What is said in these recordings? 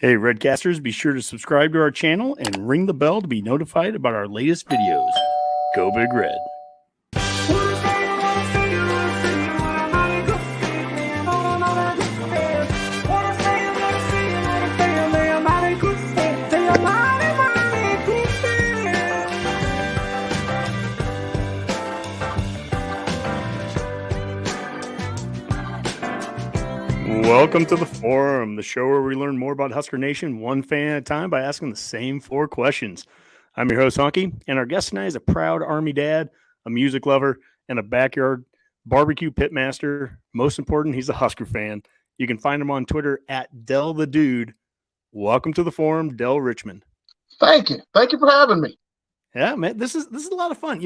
Hey, Redcasters, be sure to subscribe to our channel and ring the bell to be notified about our latest videos. Go Big Red. Welcome to the Forum, the show where we learn more about Husker Nation one fan at a time by asking the same 4 questions. I'm your host, Honky, and our guest tonight is a proud Army dad, a music lover, and a backyard barbecue pitmaster. Most important, he's a Husker fan. You can find him on Twitter at Dell the Dude. Welcome to the Forum, Dell Richmond. Thank you. Thank you for having me. Yeah, man, this is a lot of fun.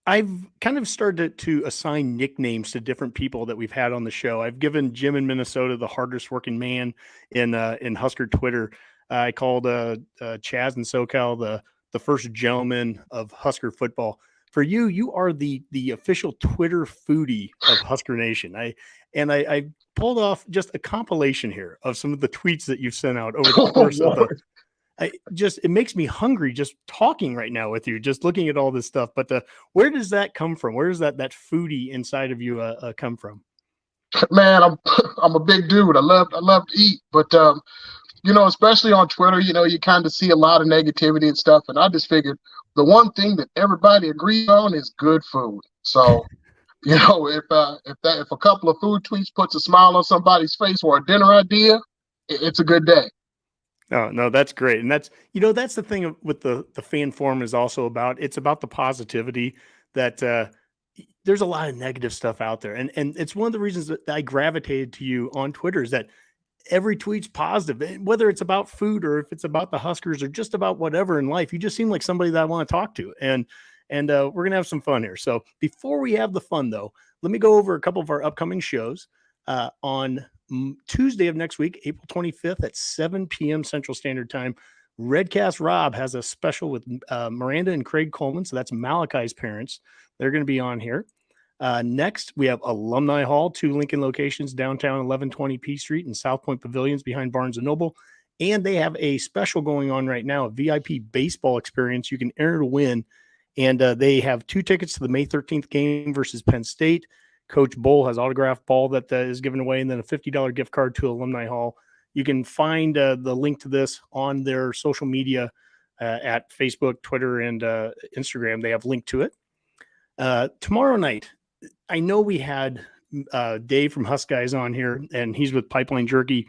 I've kind of started to assign nicknames to different people that we've had on the show. I've given Jim in Minnesota the hardest working man in Husker Twitter. I called Chaz in SoCal the first gentleman of Husker football. For you, you are the official Twitter foodie of Husker Nation. I pulled off just a compilation here of some of the tweets that you've sent out over the course of the. It makes me hungry just talking right now with you, just looking at all this stuff. But where does that come from? Where does that foodie inside of you come from? Man, I'm a big dude. I love to eat, but especially on Twitter, you kind of see a lot of negativity and stuff. And I just figured the one thing that everybody agrees on is good food. So, if a couple of food tweets puts a smile on somebody's face or a dinner idea, it's a good day. No, that's great. And that's the thing with the fan forum is also about, it's about the positivity that there's a lot of negative stuff out there. And it's one of the reasons that I gravitated to you on Twitter is that every tweet's positive, whether it's about food or if it's about the Huskers or just about whatever in life. You just seem like somebody that I want to talk to. And we're going to have some fun here. So before we have the fun though, let me go over a couple of our upcoming shows on Tuesday of next week, April 25th at 7 p.m. Central Standard Time. Redcast Rob has a special with Miranda and Craig Coleman. So that's Malachi's parents. They're going to be on here. Next, we have Alumni Hall, 2 Lincoln locations, downtown 1120 P Street and South Point Pavilions behind Barnes & Noble. And they have a special going on right now, a VIP baseball experience. You can enter to win. And they have 2 tickets to the May 13th game versus Penn State. Coach Bull has autographed ball that is given away, and then a $50 gift card to Alumni Hall. You can find the link to this on their social media at Facebook, Twitter, and Instagram. They have linked to it. Tomorrow night, I know we had Dave from Husk Guys on here, and he's with Pipeline Jerky.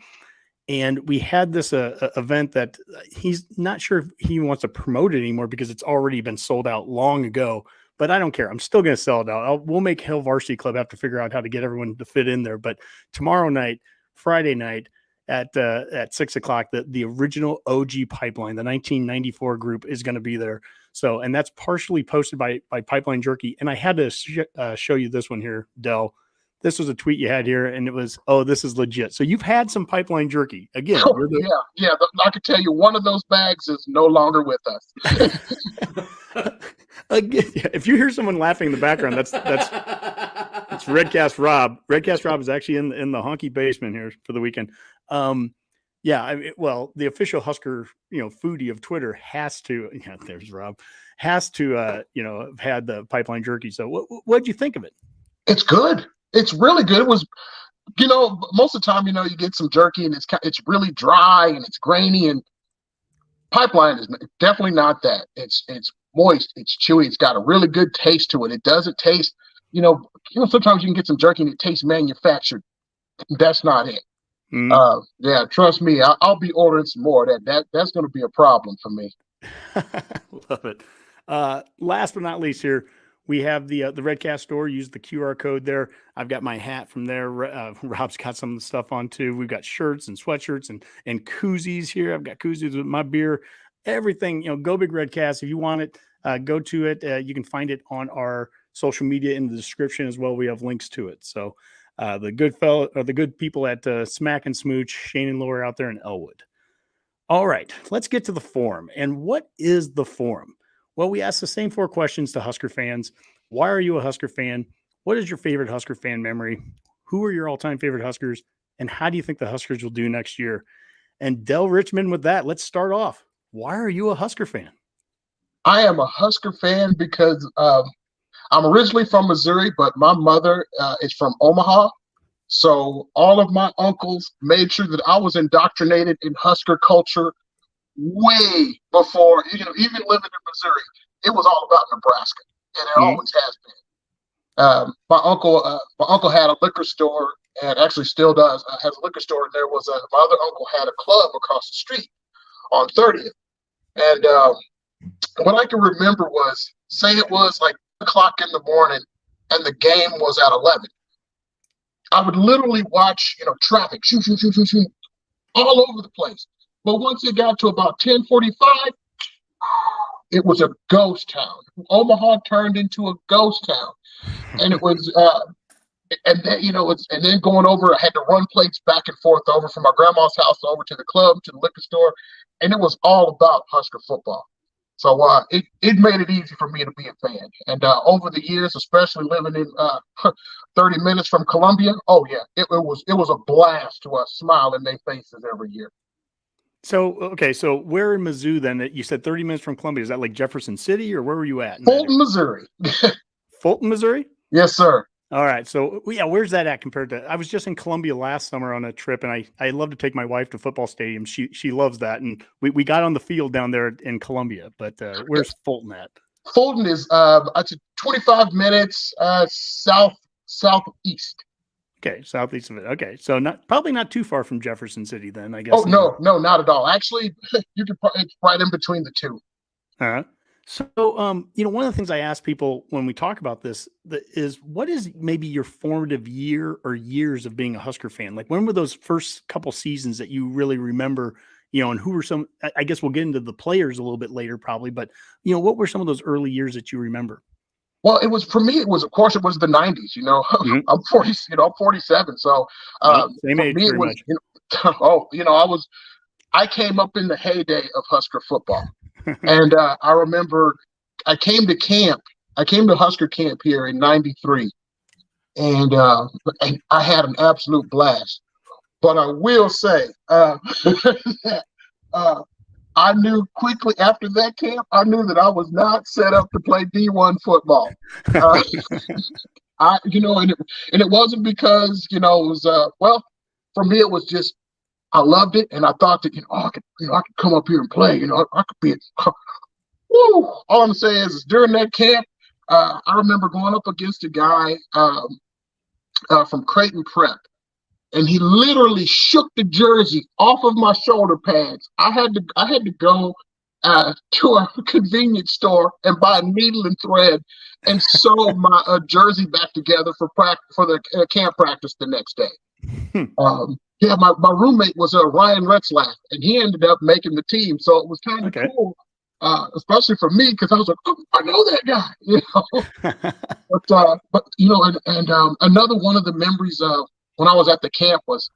And we had this event that he's not sure if he wants to promote it anymore because it's already been sold out long ago. But I don't care. I'm still going to sell it out. We'll make Hill Varsity Club have to figure out how to get everyone to fit in there. But tomorrow night, Friday night at 6 o'clock, the original OG Pipeline, the 1994 group is going to be there. So, and that's partially posted by Pipeline Jerky. And I had to show you this one here, Dell. This was a tweet you had here, and it was, oh, this is legit. So you've had some Pipeline Jerky. Again. Yeah. I can tell you one of those bags is no longer with us. Again, if you hear someone laughing in the background, that's Redcast Rob. Redcast Rob is actually in the honky basement here for the weekend. The official Husker, foodie of Twitter has to. Yeah, there's Rob. Has to, have had the Pipeline Jerky. So what'd you think of it? It's good. It's really good. It was, most of the time, you get some jerky and it's really dry and it's grainy, and Pipeline is definitely not that. It's moist, it's chewy, it's got a really good taste to it. It doesn't taste, sometimes you can get some jerky and it tastes manufactured. That's not it. Yeah, trust me, I'll be ordering some more of that. That's going to be a problem for me. Love it. Last but not least here, we have the Redcast store. Use the QR code there. I've got my hat from there. Rob's got some of the stuff on too. We've got shirts and sweatshirts and koozies here. I've got koozies with my beer. Everything, Go Big Redcast. If you want it, go to it. You can find it on our social media in the description as well. We have links to it. So the good people at Smack and Smooch, Shane and Laura out there in Elwood. All right, let's get to the forum. And what is the forum? Well, we ask the same 4 questions to Husker fans. Why are you a Husker fan? What is your favorite Husker fan memory? Who are your all-time favorite Huskers? And how do you think the Huskers will do next year? And Dell Richmond with that. Let's start off. Why are you a Husker fan? I am a Husker fan because I'm originally from Missouri, but my mother is from Omaha. So all of my uncles made sure that I was indoctrinated in Husker culture way before, even living in Missouri. It was all about Nebraska, and it always has been. My uncle had a liquor store, and actually still does. Has a liquor store, and my other uncle had a club across the street on 30th. And what I can remember was, say it was like o'clock in the morning, and the game was at 11. I would literally watch, traffic, shoot, shoot, shoot, shoot, shoot, all over the place. But once it got to about 10:45, it was a ghost town. Omaha turned into a ghost town, and it was, and then and then going over, I had to run plates back and forth over from my grandma's house over to the club to the liquor store, and it was all about Husker football. So it made it easy for me to be a fan. And over the years, especially living in 30 minutes from Columbia, oh yeah, it was a blast to smile in their faces every year. So, okay, so where in Mizzou then? You said 30 minutes from Columbia. Is that like Jefferson City, or where were you at? Fulton, Missouri. Fulton, Missouri? Yes, sir. All right. So, yeah, where's that at compared to? I was just in Columbia last summer on a trip, and I love to take my wife to football stadiums. She loves that, and we got on the field down there in Columbia. But where's Fulton at? Fulton is 25 minutes southeast. Okay, southeast of it. Okay, so probably not too far from Jefferson City then, I guess. Oh no, not at all. Actually, it's right in between the two. So, one of the things I ask people when we talk about this is, what is maybe your formative year or years of being a Husker fan? Like, when were those first couple seasons that you really remember? And who were some? I guess we'll get into the players a little bit later, probably. But what were some of those early years that you remember? Well, it was, for me, it was the 90s, Mm-hmm. I'm 40, I'm 47. So, same age, me, it was, I came up in the heyday of Husker football. And I remember I came to Husker camp here in 93. And I had an absolute blast. But I will say, I knew quickly after that camp, I knew that I was not set up to play D1 football. And it wasn't because, it was, for me, it was just, I loved it. And I thought that, I could come up here and play, I could be, woo. All I'm saying is during that camp, I remember going up against a guy from Creighton Prep. And he literally shook the jersey off of my shoulder pads. I had to go to a convenience store and buy a needle and thread and sew my jersey back together for the camp practice the next day. My roommate was Ryan Retzlaff, and he ended up making the team. So it was kind of cool, especially for me, because I was like, oh, I know that guy, But another one of the memories when I was at the camp was,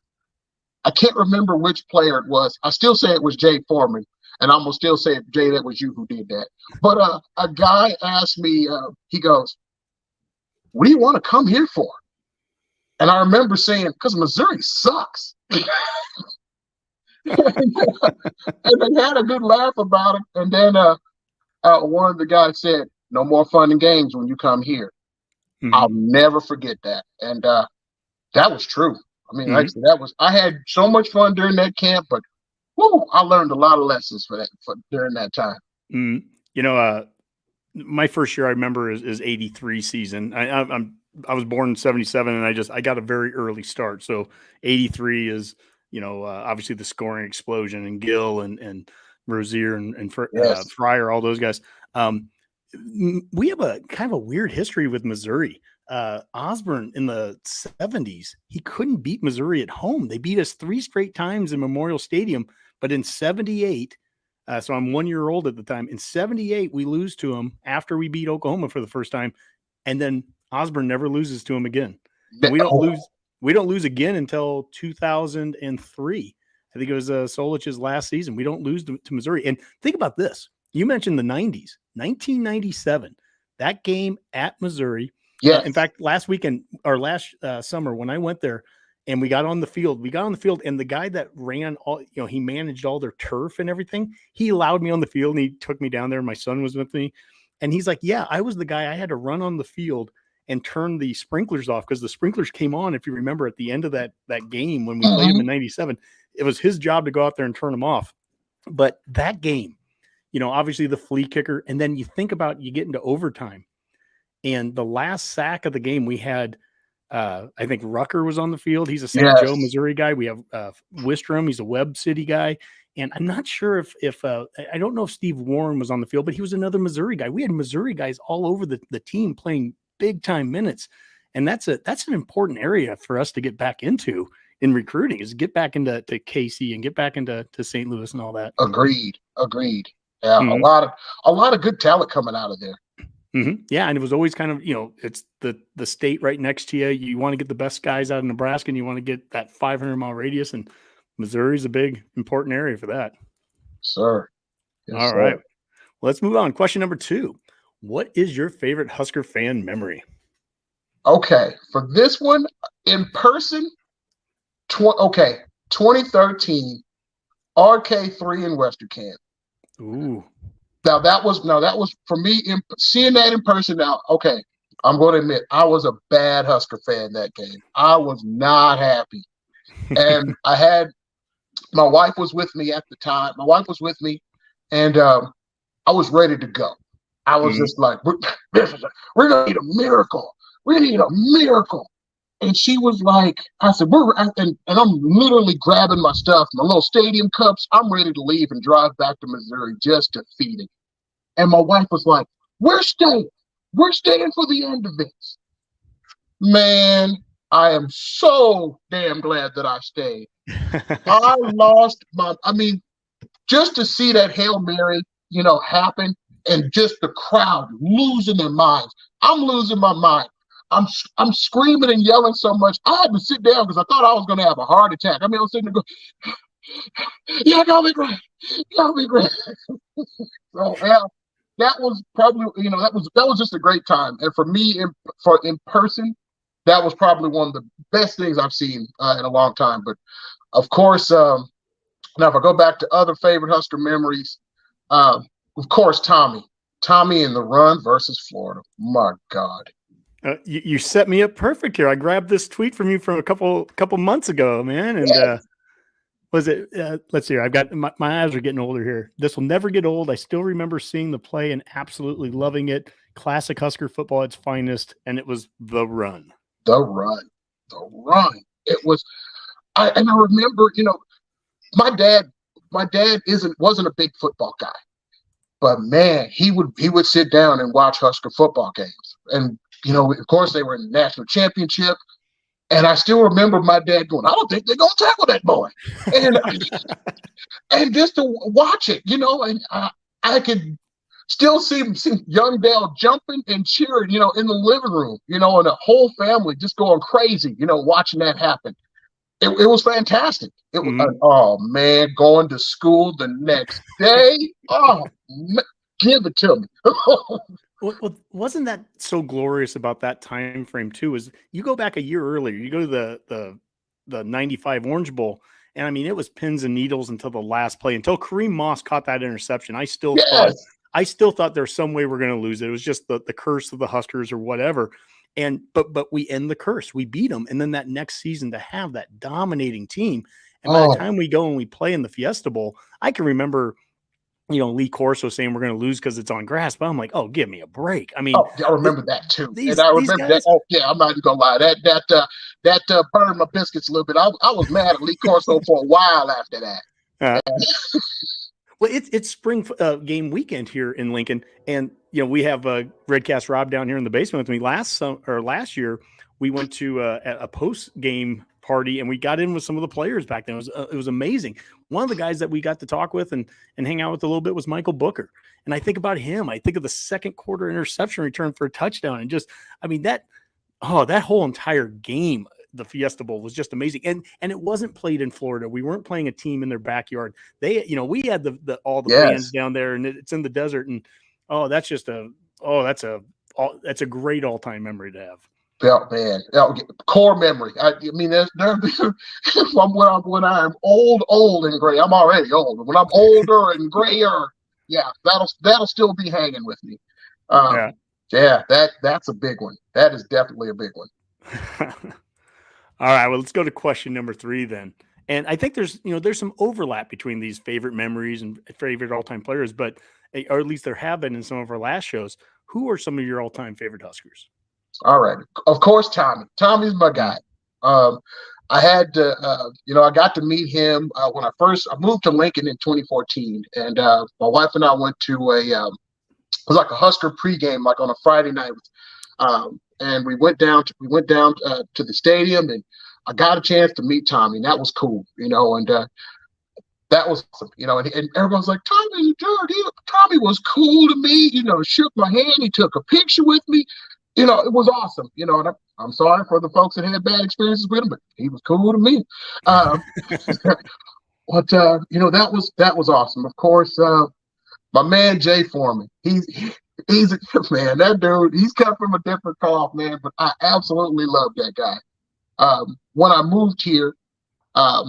I can't remember which player it was. I still say it was Jay Foreman, and I'm going to still say, Jay, that was you who did that. But a guy asked me, he goes, what do you want to come here for? And I remember saying, because Missouri sucks. And they had a good laugh about it. And then one of the guys said, no more fun and games when you come here. Mm-hmm. I'll never forget that. And that was true. I mean, actually, I had so much fun during that camp, but I learned a lot of lessons during that time. My first year I remember is 83 season. I was born in 77, and I got a very early start. So 83 is, obviously the scoring explosion, and Gill and Rozier and Fryer, all those guys. We have a kind of a weird history with Missouri. Osborne in the 70s, he couldn't beat Missouri at home. They beat us 3 straight times in Memorial Stadium, but in 78, so I'm 1 year old at the time. In 78, we lose to him after we beat Oklahoma for the first time, and then Osborne never loses to him again. And we don't lose again until 2003. I think it was Solich's last season. We don't lose to Missouri. And think about this. You mentioned the 90s, 1997. That game at Missouri. Yeah. In fact, last weekend or last summer when I went there, and we got on the field. We got on the field, and the guy that ran all, he managed all their turf and everything. He allowed me on the field, and he took me down there. And my son was with me, and he's like, "Yeah, I was the guy. I had to run on the field and turn the sprinklers off because the sprinklers came on. If you remember, at the end of that game when we played him in '97, it was his job to go out there and turn them off. But that game, obviously the flea kicker, and then you think about you get into overtime, and the last sack of the game we had." I think Rucker was on the field. He's a St. Joe, Missouri guy. We have Wistrom. He's a Webb City guy. And I'm not sure if I don't know if Steve Warren was on the field, but he was another Missouri guy. We had Missouri guys all over the team playing big time minutes. And that's an important area for us to get back into in recruiting, is get back into KC and get back into St. Louis and all that. Agreed. Yeah, a lot of good talent coming out of there. Mm-hmm. Yeah, and it was always kind of, it's the state right next to you. You want to get the best guys out of Nebraska, and you want to get that 500-mile radius, and Missouri's a big, important area for that. Sir. Yes, All right. Well, let's move on. Question number 2. What is your favorite Husker fan memory? Okay, for this one, in person, 2013, RK3 in Western Kansas. Ooh. Now that was for me, seeing that in person. Now, okay, I'm going to admit I was a bad Husker fan that game. I was not happy, and my wife was with me at the time. My wife was with me, and I was ready to go. I was just like, we're gonna need a miracle. We need a miracle. And she was like, I said, and I'm literally grabbing my stuff, my little stadium cups. I'm ready to leave and drive back to Missouri just to feed it. And my wife was like, we're staying for the end of this. Man, I am so damn glad that I stayed. Just to see that Hail Mary, happen, and just the crowd losing their minds. I'm losing my mind. I'm screaming and yelling so much. I had to sit down because I thought I was going to have a heart attack. I was sitting there going, yeah, y'all be great. So, yeah, that was probably, that was just a great time. And for me, in person, that was probably one of the best things I've seen in a long time. But, of course, now if I go back to other favorite Husker memories, of course, Tommy in the run versus Florida. My God. You set me up perfect here. I grabbed this tweet from you from a couple months ago, man. And was it? Let's see here. I've got my eyes are getting older here. This will never get old. I still remember seeing the play and absolutely loving it. Classic Husker football at its finest, and it was the run. The run. It was. I remember, my dad wasn't a big football guy, but man, he would sit down and watch Husker football games. And of course, they were in the national championship. And I still remember my dad going, I don't think they're going to tackle that boy. And just to watch it, and I could still see young Dell jumping and cheering, in the living room, and the whole family just going crazy, watching that happen. It was fantastic. It was, oh, man, going to school the next day. Oh, man, give it to me. Well, wasn't that so glorious about that time frame too? Is you go back a year earlier, you go to the 95 Orange Bowl, and it was pins and needles until the last play, until Kareem Moss caught that interception. I still thought there's some way we're going to lose it. It was just the curse of the Huskers or whatever. And but we end the curse. We beat them, and then that next season to have that dominating team. And by the time we go and we play in the Fiesta Bowl, I can remember. Lee Corso saying we're going to lose because it's on grass, but I'm like, oh, give me a break. I remember that too. And I remember guys, that. Oh, yeah, I'm not even gonna lie. That burned my biscuits a little bit. I was mad at Lee Corso for a while after that. Well, it's spring game weekend here in Lincoln, and we have Redcast Rob down here in the basement with me. Last year, we went to a post game party, and we got in with some of the players back then. It was amazing. One of the guys that we got to talk with and hang out with a little bit was Michael Booker. And I think about him. I think of the second quarter interception return for a touchdown. And just, that whole entire game, the Fiesta Bowl, was just amazing. And it wasn't played in Florida. We weren't playing a team in their backyard. We had all the fans down there, and it's in the desert. And that's a great all-time memory to have. Belt man, core memory. I mean, there's when I'm old and gray. I'm already old. When I'm older and grayer, yeah, that'll still be hanging with me. Yeah. Yeah, that's a big one. That is definitely a big one. All right, well, let's go to question number 3 then. And I think there's some overlap between these favorite memories and favorite all-time players, but or at least there have been in some of our last shows. Who are some of your all-time favorite Huskers? All right, of course, Tommy. Tommy's my guy. I had to, I got to meet him when I moved to Lincoln in 2014, and my wife and I went to it was like a Husker pregame, like on a Friday night, and we went down to the stadium, and I got a chance to meet Tommy, and that was cool, and that was awesome, and everyone's like, Tommy, Tommy was cool to me, shook my hand, he took a picture with me, it was awesome, and I'm sorry for the folks that had bad experiences with him, but he was cool to me. But that was awesome. Of course, my man Jay Foreman, he's man, that dude, he's cut from a different cloth, man, but I absolutely love that guy. When I moved here, I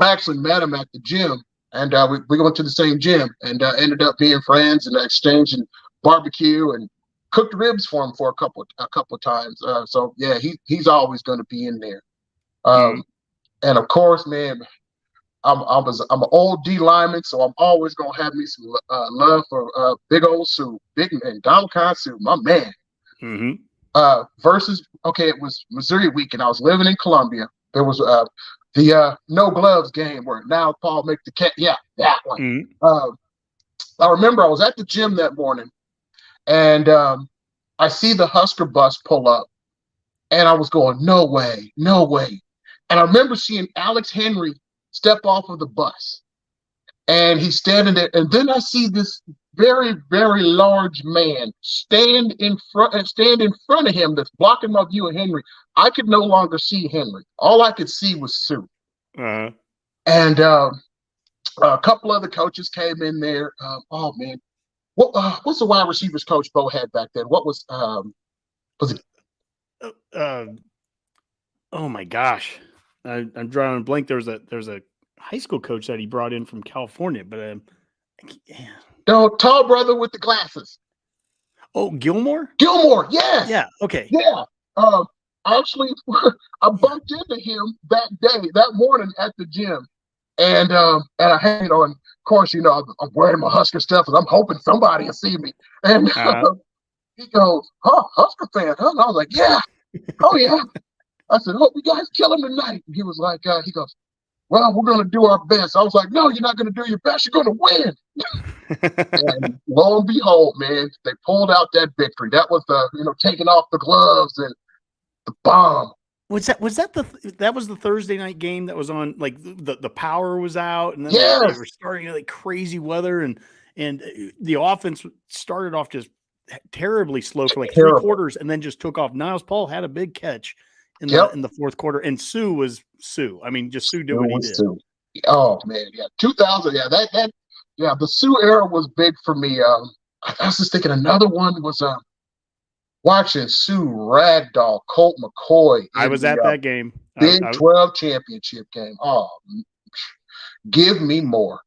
actually met him at the gym, and we went to the same gym, and ended up being friends and exchanging barbecue and cooked ribs for him for a couple of times. So yeah, he's always going to be in there. And of course, man, I'm an old D lineman, so I'm always gonna have me some love for big old Sue, big man, Donald Sue, my man. Versus, it was Missouri week, and I was living in Columbia. There was the no gloves game where now Paul make the cat. Yeah, that one. I remember I was at the gym that morning, and I see the Husker bus pull up, and I was going, no way, no way. And I remember seeing Alex Henry step off of the bus, and he's standing there, and then I see this very, very large man stand in front of him that's blocking my view of Henry. I could no longer see Henry. All I could see was Sue. And a couple other coaches came in there. Oh man, what's the wide receivers coach Bo had back then? What was it? Oh my gosh, I'm drawing a blank. There's a high school coach that he brought in from California, but no, tall brother with the glasses. Oh, Gilmore. Yes. Yeah. Okay. Yeah. Actually, I bumped into him that morning at the gym, and I had, of course, I'm wearing my Husker stuff, and I'm hoping somebody will see me. And he goes, "Oh, Husker fan, huh?" And I was like, "Yeah, oh yeah." I said, "Hope you guys kill him tonight." And he was like, he goes, "Well, we're going to do our best." I was like, "No, you're not going to do your best. You're going to win." And lo and behold, man, they pulled out that victory. That was the, taking off the gloves and the bomb. Was that the Thursday night game that was on, like the power was out, and then they were starting like crazy weather, and the offense started off just terribly slow for like 3 quarters, and then just took off. Niles Paul had a big catch in the fourth quarter, and Sue was Sue. I mean, just Sue did what he did. Sue. Oh man, yeah, 2000, yeah, the Sue era was big for me. I was just thinking another one was watching Sue ragdoll Colt McCoy. I was at that game. Big 12 championship game. Oh, give me more.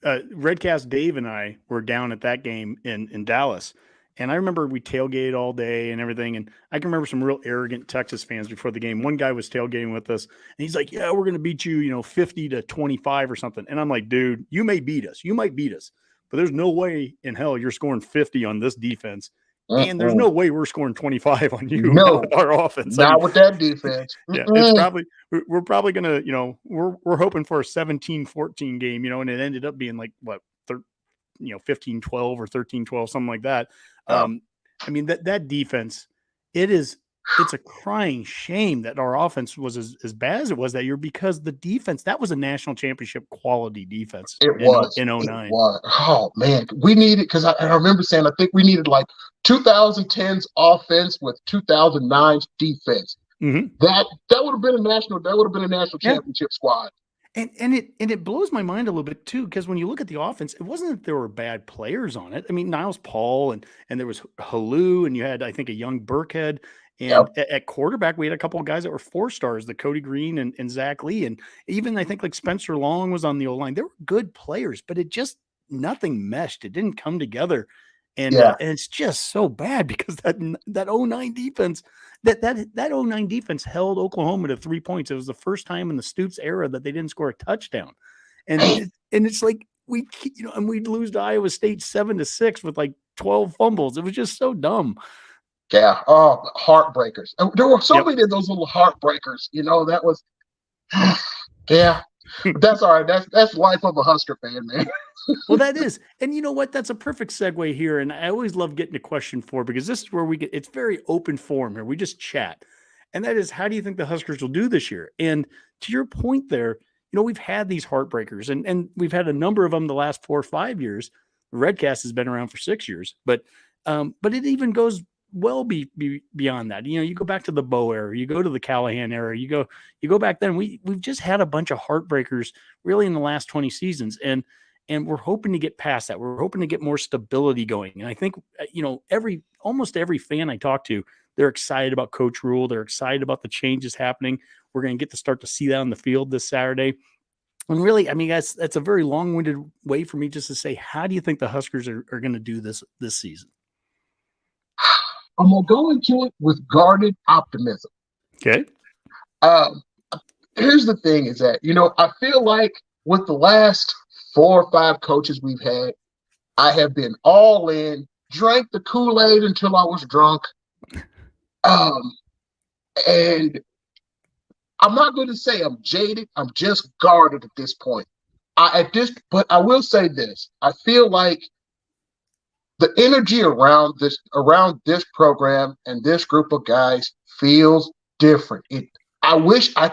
Redcast Dave and I were down at that game in Dallas. And I remember we tailgated all day and everything. And I can remember some real arrogant Texas fans before the game. One guy was tailgating with us, and he's like, "Yeah, we're going to beat you, 50-25 or something." And I'm like, "Dude, you may beat us. You might beat us. But there's no way in hell you're scoring 50 on this defense. And there's no way we're scoring 25 on you with our offense. Not with that defense." Yeah, it's we're probably going to, we're hoping for a 17-14 game, and it ended up being like, what, 15-12 or 13-12, something like that. I mean, that defense, it's a crying shame that our offense was as bad as it was that year, because the defense, that was a national championship quality defense. It was in 09. Oh man, we needed, because I remember saying, I think we needed like 2010's offense with 2009's defense. That would have been a national championship squad. And it blows my mind a little bit too, because when you look at the offense, it wasn't that there were bad players on it. I mean, Niles Paul and there was Halou, and you had, I think, a young Burkhead. Yep. And at quarterback, we had a couple of guys that were 4 stars, the Cody Green and Zach Lee. And even I think like Spencer Long was on the O line. They were good players, but it just nothing meshed. It didn't come together. Yeah. And it's just so bad because that '09 defense, that '09 defense held Oklahoma to 3 points. It was the first time in the Stoops era that they didn't score a touchdown. And it's like and we'd lose to Iowa State 7-6 with like 12 fumbles. It was just so dumb. Yeah. Oh, heartbreakers. And there were so Yep. many of those little heartbreakers. That was, yeah. But that's all right. That's life of a Husker fan, man. Well, that is. And you know what? That's a perfect segue here. And I always love getting a question for, because this is where it's very open forum here. We just chat. And that is, how do you think the Huskers will do this year? And to your point there, we've had these heartbreakers and we've had a number of them the last 4 or 5 years. Redcast has been around for 6 years, but it even goes well beyond that. You go back to the Bo era, you go to the Callahan era, you go back then. We've just had a bunch of heartbreakers really in the last 20 seasons. And we're hoping to get past that. We're hoping to get more stability going. And I think, almost every fan I talk to, they're excited about Coach Rule. They're excited about the changes happening. We're going to get to start to see that on the field this Saturday. And really, I mean, that's a very long-winded way for me just to say, how do you think the Huskers are going to do this season? I'm going to go into it with guarded optimism. Okay. Here's the thing is that, I feel like with the last 4 or 5 coaches we've had, I have been all in, drank the Kool-Aid until I was drunk. And I'm not going to say I'm jaded. I'm just guarded at this point. But I will say this. I feel like the energy around this program and this group of guys feels different. I wish I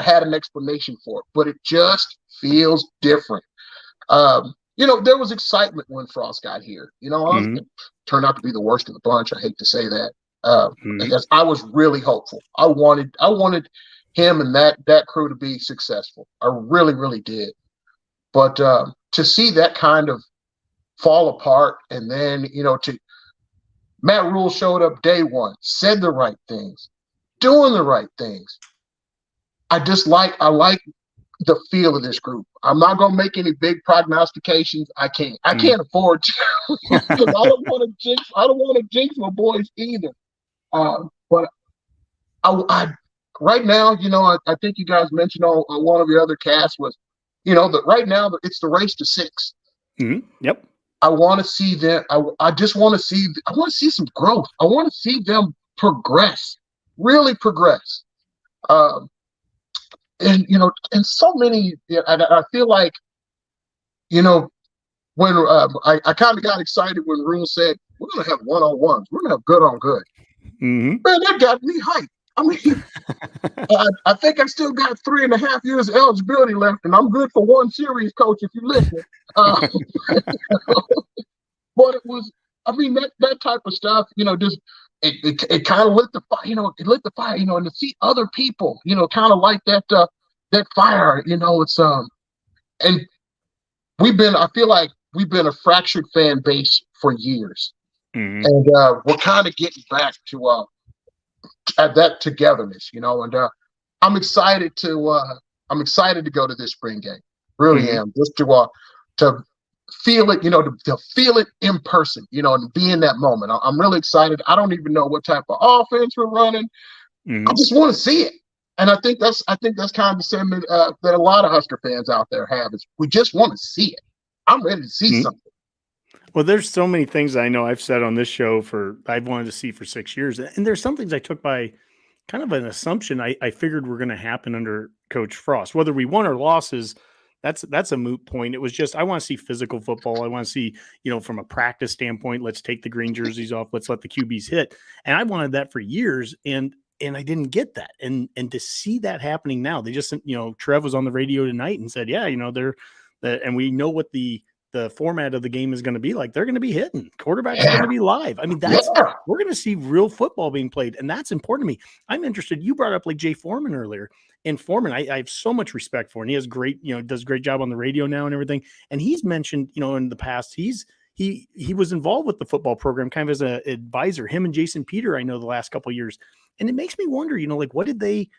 had an explanation for it, but it just feels different. There was excitement when Frost got here. It turned out to be the worst of the bunch. I hate to say that. Because I was really hopeful. I wanted him and that crew to be successful. I really, really did. But to see that kind of fall apart, and then Matt Rule showed up day one, said the right things, doing the right things. I like the feel of this group. I'm not going to make any big prognostications. I can't afford to, because I don't want to jinx my boys either. But I right now, I think you guys mentioned on one of your other casts was, that right now it's the race to 6. Yep. I want to see them. I want to see some growth. I want to see them progress, really progress. And so many. And I feel like, when I kind of got excited when Rule said we're going to have one-on-ones, we're going to have good on good. Man, that got me hyped. I mean, I think I still got 3.5 years of eligibility left, and I'm good for one series, Coach, if you listen. But it was, I mean, that type of stuff, just it kind of lit the fire, it lit the fire, and to see other people, kind of like that fire, it's and I feel like we've been a fractured fan base for years. And we're kind of getting back to that togetherness, and I'm excited to go to this spring game. Really am, just to feel it, to feel it in person, and be in that moment. I'm really excited. I don't even know what type of offense we're running. I just want to see it, and I think that's kind of the sentiment that a lot of Husker fans out there have, is we just want to see it. I'm ready to see something. Well, there's so many things I know I've said on this show I've wanted to see for 6 years. And there's some things I took by kind of an assumption I figured were going to happen under Coach Frost. Whether we won or losses, that's a moot point. It was just, I want to see physical football. I want to see, from a practice standpoint, let's take the green jerseys off. Let's let the QBs hit. And I wanted that for years. And I didn't get that. And to see that happening now, they just, Trev was on the radio tonight and said, yeah, and we know what the the format of the game is going to be like. They're going to be hitting. Quarterbacks are going Yeah. to be live. I mean, Yeah. we're going to see real football being played, and that's important to me. I'm interested. You brought up like Jay Foreman earlier, and Foreman, I have so much respect for, and he has great, does a great job on the radio now and everything. And he's mentioned, in the past, he was involved with the football program kind of as an advisor. Him and Jason Peter, I know the last couple of years, and it makes me wonder, like what did they,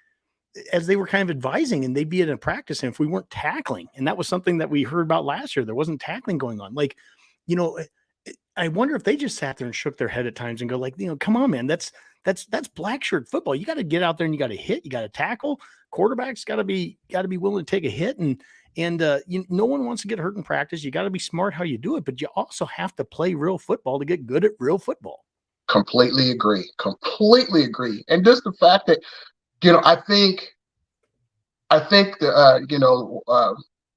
as they were kind of advising, and they'd be in a practice, and if we weren't tackling, and that was something that we heard about last year, there wasn't tackling going on. Like, I wonder if they just sat there and shook their head at times and go like, come on, man, that's black shirt football. You got to get out there and you got to hit, you got to tackle. Quarterbacks got to be willing to take a hit, and no one wants to get hurt in practice. You got to be smart how you do it, but you also have to play real football to get good at real football. Completely agree. And just the fact that, I think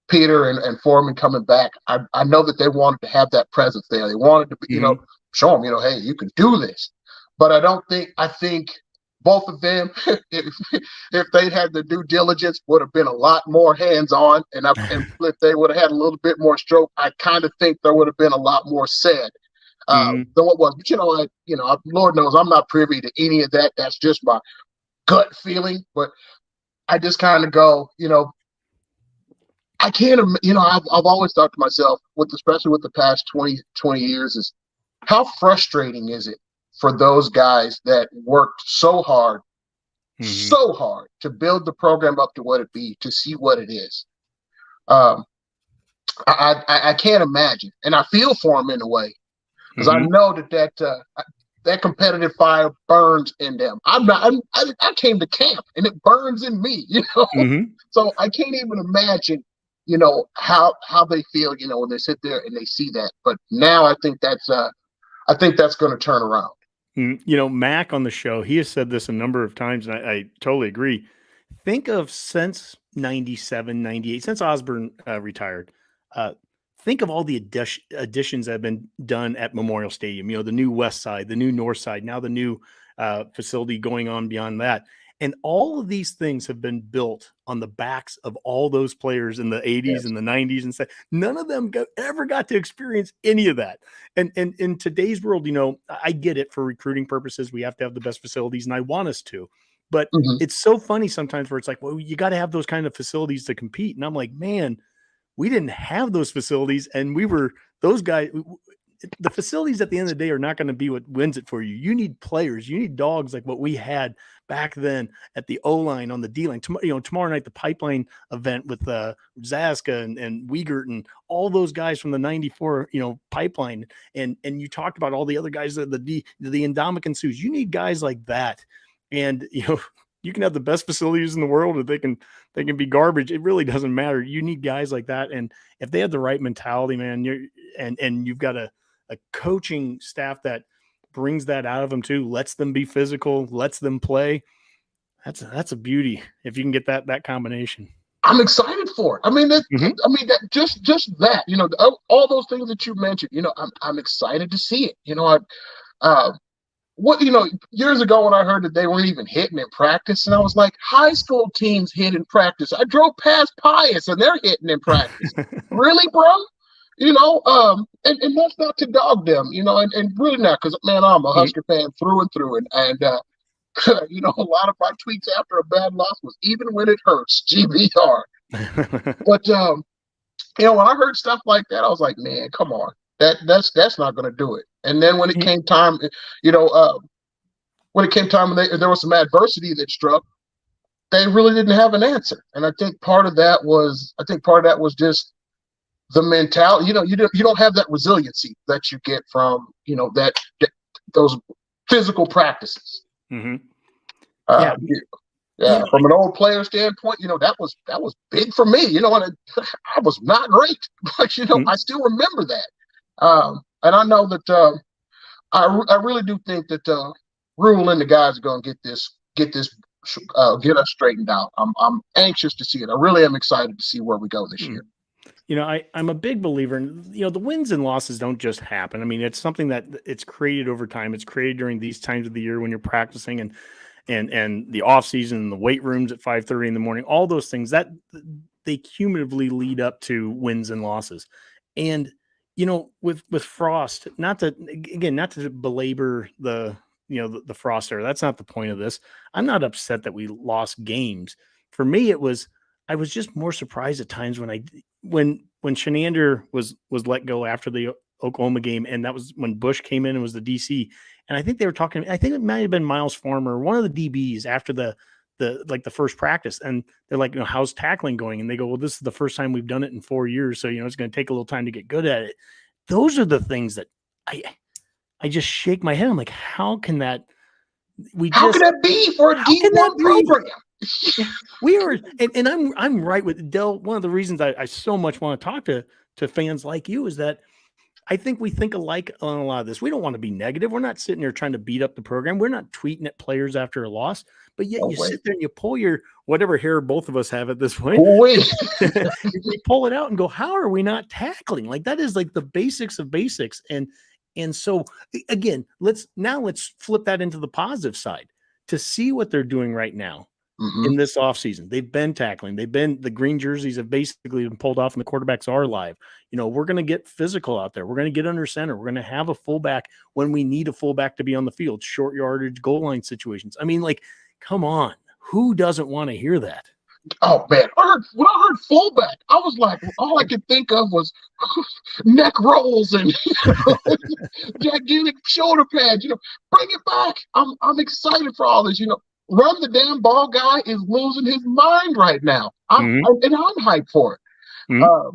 Peter and Foreman coming back, I know that they wanted to have that presence there. They wanted to, show them, hey, you can do this. But I think both of them, if they'd had the due diligence, would have been a lot more hands-on. And if they would have had a little bit more stroke, I kind of think there would have been a lot more said than what was. But Lord knows I'm not privy to any of that. That's just my gut feeling. But I just kind of go, I can't, I've always thought to myself, especially with the past 20 years, is how frustrating is it for those guys that worked so hard to build the program up to what it be, to see what it is. I can't imagine, and I feel for them in a way, because I know that competitive fire burns in them. I came to camp and it burns in me, So I can't even imagine, how they feel, when they sit there and they see that. But now I think that's going to turn around. Mac on the show, he has said this a number of times, and I totally agree. Think of since 97, 98, since Osborne retired, think of all the additions that have been done at Memorial Stadium, the new west side, the new north side, now the new facility going on beyond that. And all of these things have been built on the backs of all those players in the 80s and the 90s, and none of them ever got to experience any of that. And in today's world, I get it, for recruiting purposes, we have to have the best facilities, and I want us to. But it's so funny sometimes where it's like, well, you got to have those kind of facilities to compete. And I'm like, man, we didn't have those facilities, and we were those guys. The facilities at the end of the day are not going to be what wins it for you. You need players. You need dogs like what we had back then at the O-line, on the D-line. Tomorrow night, the pipeline event with Zaska and Wiegert and all those guys from the 94, pipeline. And you talked about all the other guys, the Indomitian Sioux. You need guys like that. And, you can have the best facilities in the world, if they can be garbage. It really doesn't matter. You need guys like that. And if they have the right mentality, man, and you've got a coaching staff that brings that out of them too, lets them be physical, lets them play. That's a beauty if you can get that combination. I'm excited for it. I mean, that just that, all those things that you mentioned, I'm excited to see it. Years ago when I heard that they weren't even hitting in practice, and I was like, high school teams hit in practice. I drove past Pius and they're hitting in practice. Really, bro? And that's not to dog them, and really not, because, man, I'm a Husker fan through and through. And a lot of my tweets after a bad loss was, even when it hurts, GBR. But, when I heard stuff like that, I was like, man, come on. That's not going to do it. And then when it came time, when there was some adversity that struck, they really didn't have an answer. And I think part of that was just the mentality. You don't have that resiliency that you get from those physical practices. Mm-hmm. From an old player standpoint, that was big for me. And I was not great, but I still remember that. And I know that I really do think that Rule and the guys are going to get us straightened out. I'm anxious to see it. I really am excited to see where we go this year. I'm a big believer in, the wins and losses don't just happen. I mean, it's something that it's created over time. It's created during these times of the year when you're practicing and the off season and the weight rooms at 5:30 in the morning, all those things that they cumulatively lead up to wins and losses. And with Frost, not to belabor the Frost era. That's not the point of this. I'm not upset that we lost games. For me, I was just more surprised at times when Shenander was let go after the Oklahoma game, and that was when Bush came in and was the DC. And I think they were talking. I think it might have been Miles Farmer, one of the DBs, after the first practice, and they're like, how's tackling going? And they go, well, this is the first time we've done it in 4 years, so it's going to take a little time to get good at it. Those are the things that I just shake my head. I'm like, how can that? How can that be for a D1 program? We are, and I'm right with Dell. One of the reasons I so much want to talk to fans like you is that I think we think alike on a lot of this. We don't want to be negative. We're not sitting there trying to beat up the program. We're not tweeting at players after a loss, but yet sit there and you pull your whatever hair both of us have at this point. You pull it out and go, how are we not tackling? Like, that is like the basics of basics. And so again, let's flip that into the positive side to see what they're doing right now. In this offseason. They've been tackling. The green jerseys have basically been pulled off and the quarterbacks are live. We're going to get physical out there. We're going to get under center. We're going to have a fullback when we need a fullback to be on the field, short yardage, goal line situations. I mean, like, come on. Who doesn't want to hear that? Oh, man. When I heard fullback, I was like, all I could think of was neck rolls and gigantic shoulder pads. Bring it back. I'm excited for all this. Run the damn ball guy is losing his mind right now. And I'm hyped for it. I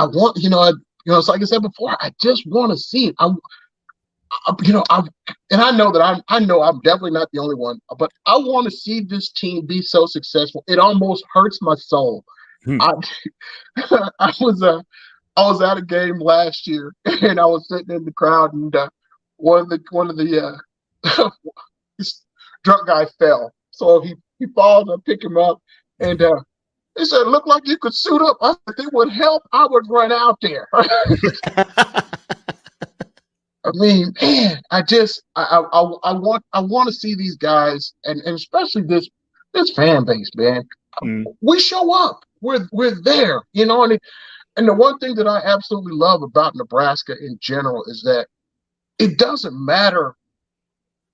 want, it's like I said before, I just want to see it. I know that I know I'm definitely not the only one, but I want to see this team be so successful. It almost hurts my soul. I was at a game last year and I was sitting in the crowd, and one of the drunk guy fell. So he falls, I pick him up, and they said, look like you could suit up. I said, it would help. I would run out there. I mean, man, I want to see these guys, and especially this fan base, man. We show up. We're there, and the one thing that I absolutely love about Nebraska in general is that it doesn't matter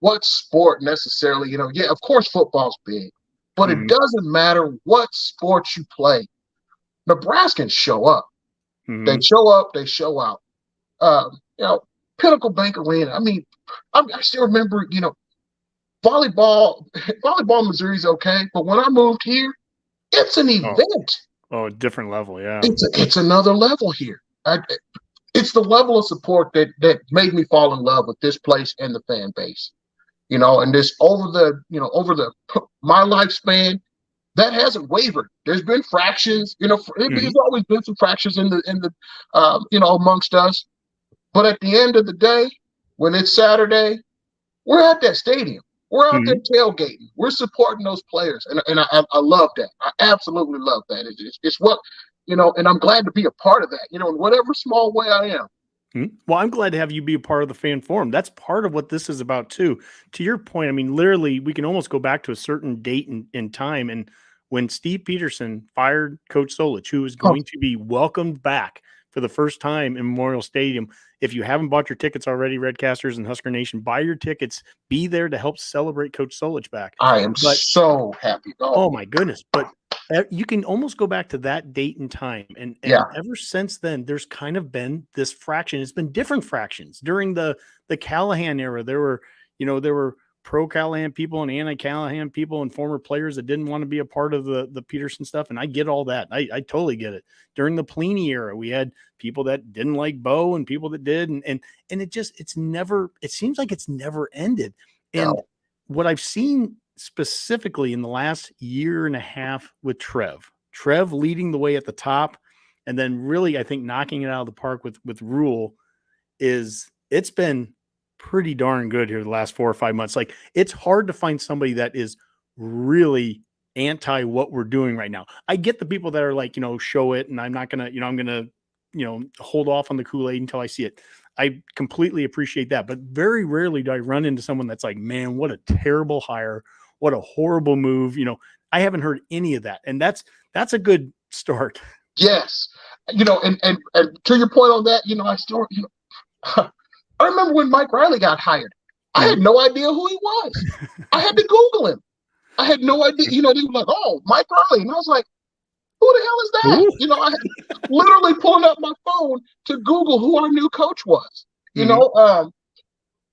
what sport necessarily, yeah, of course football's big, but it doesn't matter what sport you play. Nebraskans show up. They show up, they show out. Pinnacle Bank Arena. I mean, I still remember, volleyball Missouri's okay, but when I moved here, it's an event. Oh, different level, yeah. It's another level here. It's the level of support that made me fall in love with this place and the fan base. And this over my lifespan, that hasn't wavered. There's been fractions, there's always been some fractions in the amongst us. But at the end of the day, when it's Saturday, we're at that stadium. We're out there tailgating. We're supporting those players, and I love that. I absolutely love that. It's what and I'm glad to be a part of that. In whatever small way I am. Well, I'm glad to have you be a part of the fan forum. That's part of what this is about too. To your point, I mean, literally, we can almost go back to a certain date in time. And when Steve Peterson fired Coach Solich, who is going to be welcomed back for the first time in Memorial Stadium. If you haven't bought your tickets already, Redcasters and Husker Nation, buy your tickets. Be there to help celebrate Coach Solich back. I am so happy. Oh my goodness. But you can almost go back to that date and time. And ever since then, there's kind of been this fraction. It's been different fractions. During the Callahan era, there were pro-Callahan people and anti-Callahan people and former players that didn't want to be a part of the Peterson stuff. And I get all that. I totally get it. During the Pliny era, we had people that didn't like Bo and people that did. And it seems like it's never ended. And what I've seen specifically in the last year and a half with Trev leading the way at the top, and then really, I think, knocking it out of the park with Rule, it's been pretty darn good here the last 4 or 5 months. Like, it's hard to find somebody that is really anti what we're doing right now. I get the people that are like, show it, and I'm not gonna, I'm gonna, hold off on the Kool-Aid until I see it. I completely appreciate that, but very rarely do I run into someone that's like, man, what a terrible hire, what a horrible move. I haven't heard any of that, and that's a good start. Yes, and to your point on that, I still, I remember when Mike Riley got hired. I had no idea who he was. I had to Google him. I had no idea. They were like, "Oh, Mike Riley," and I was like, "Who the hell is that?" I had literally pulling up my phone to Google who our new coach was.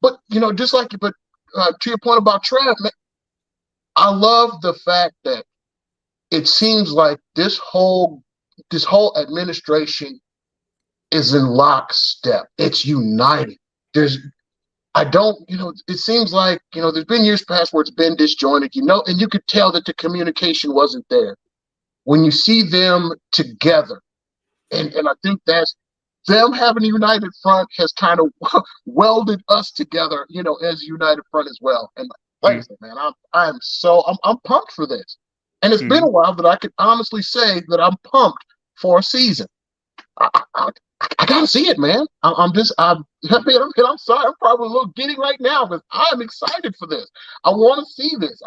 But just like, but to your point about Trev, man, I love the fact that it seems like this whole administration is in lockstep. It's united. It seems like, there's been years past where it's been disjointed, and you could tell that the communication wasn't there. When you see them together, and I think that's them having a united front has kind of welded us together, as a united front as well. And like I said, man, I'm pumped for this. And it's been a while that I could honestly say that I'm pumped for a season. I gotta see it, man. I'm sorry, I'm probably a little giddy right now, but I'm excited for this. I want to see this.